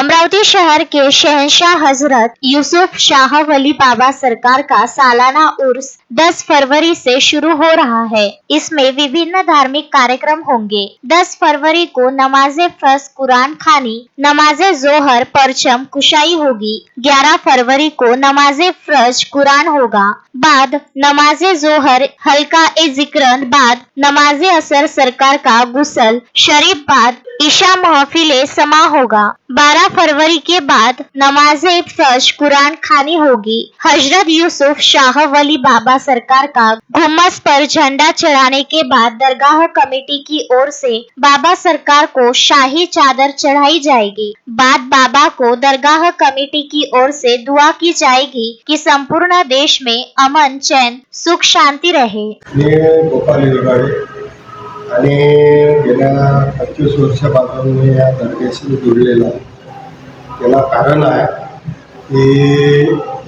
अमरावती शहर के शहंशाह हजरत यूसुफ शाह वली बाबा सरकार का सालाना उर्स 10 फरवरी से शुरू हो रहा है। इसमें विभिन्न धार्मिक कार्यक्रम होंगे। 10 फरवरी को नमाजे फर्ज कुरान खानी, नमाजे जोहर परचम कुशाई होगी। 11 फरवरी को नमाजे फर्ज कुरान होगा। बाद नमाजे जोहर हल्का ए जिक्रन, बाद नमाजे असर सरकार का गुसल शरीफ, बाद ईशा महफिले समा होगा। 12 फरवरी के बाद नमाजे फर्ज कुरान खानी होगी। हजरत यूसुफ शाह वली बाबा सरकार का गुम्मस पर झंडा चढ़ाने के बाद दरगाह कमेटी की ओर से बाबा सरकार को शाही चादर चढ़ाई जाएगी। बाद बाबा को दरगाह कमेटी की ओर से दुआ की जाएगी कि संपूर्ण देश में अमन, चैन, सुख, शांती रहे। आणि गेल्या 25 वर्षापासून मी या दर्ग्याशी जोडलेला आहे। त्याला कारण आहे की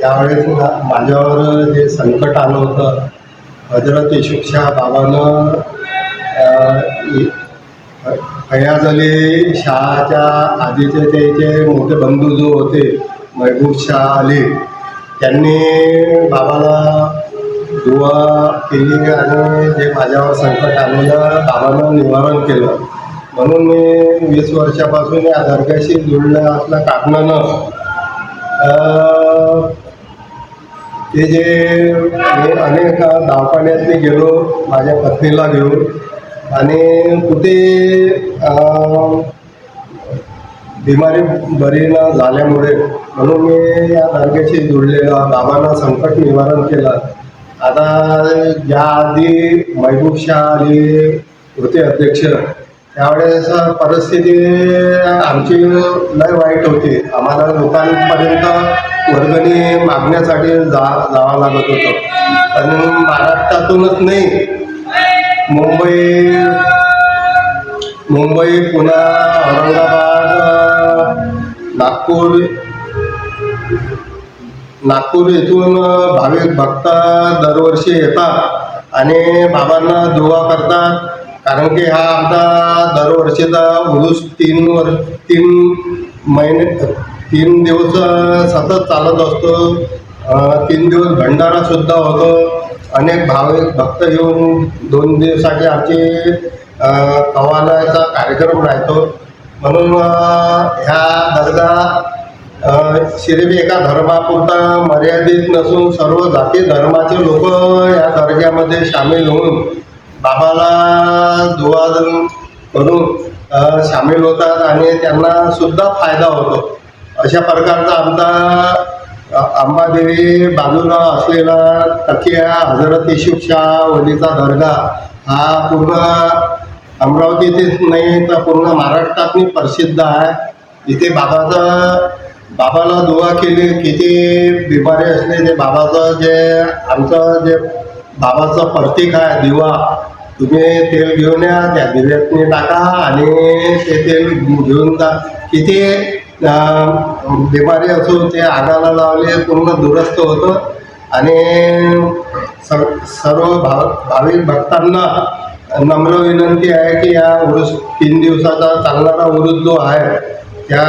यावेळेस माझ्यावर जे संकट आलं होतं, हजरत यूसुफ शाह बाबानं फयाज अली शाहच्या आधीचे त्याचे मोठे बंधू जो होते महबूब शाह अली, त्यांनी बाबाला दुआ केली आणि जे माझ्यावर संकट आलेलं बाबांना निवारण केलं। म्हणून मी 20 वर्षापासून या दर्ग्याशी जोडलं असल्या कारणानं ते जे मी अनेक दवाखान्यात गेलो माझ्या पत्नीला घेऊन, आणि कुठे बिमारी बरी न झाल्यामुळे म्हणून मी या दर्ग्याशी जोडलेला, बाबांना संकट निवारण केलं। आता ज्या आधी महबूब शाह अली होते अध्यक्ष, त्यावेळेस परिस्थिती आमची लय वाईट होती। आम्हाला लोकांपर्यंत वर्गणी मागण्यासाठी जावं लागत होतं। पण महाराष्ट्रातूनच नाही, मुंबई, पुणे, औरंगाबाद, नागपूर येथून भाविक भक्त दरवर्षी येतात आणि बाबांना दुआ करतात। कारण की हा आमचा दरवर्षीचा उरूस 3 दिवस सतत चालत असतो। 3 दिवस भंडारा सुद्धा होतो। अनेक भाविक भक्त येऊन 2 दिवसाचे आमचे कवालाचा कार्यक्रम राहतो। म्हणून ह्या दर्गा सिर्फ एका धर्मापुरता मर्यादित नसून सर्व जाती धर्माचे लोक या दर्ग्यामध्ये सामील होऊन बाबाला दुआ करून सामील होतात आणि त्यांना सुद्धा फायदा होतो। अशा प्रकारचा आमचा अंबादेवी बाजूला असलेला तकिया हजरत यूसुफ शाह वलीचा दर्गा हा पूर्ण अमरावतीतच नाही तर पूर्ण महाराष्ट्रातही प्रसिद्ध आहे। इथे बाबाला दुआ केली, किती बिमारी असले ते बाबाचं जे आमचं जे बाबाचं प्रतीक आहे दिवा, तुम्ही तेल घेऊन या, त्या दिव्यातनी टाका आणि ते तेल घेऊन जा। किती बिमारी असो ते आगाला लावले पूर्ण दुरुस्त होतं। आणि सर्व भाविक भक्तांना नम्र विनंती आहे की या उरूस 3 दिवसाचा चालणारा उरूस जो आहे त्या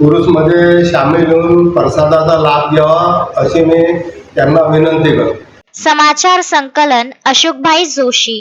उरूसमध्ये सामील होऊन प्रसादाचा लाभ घ्यावा अशी मी त्यांना विनंती करतो। समाचार संकलन अशोकभाई जोशी।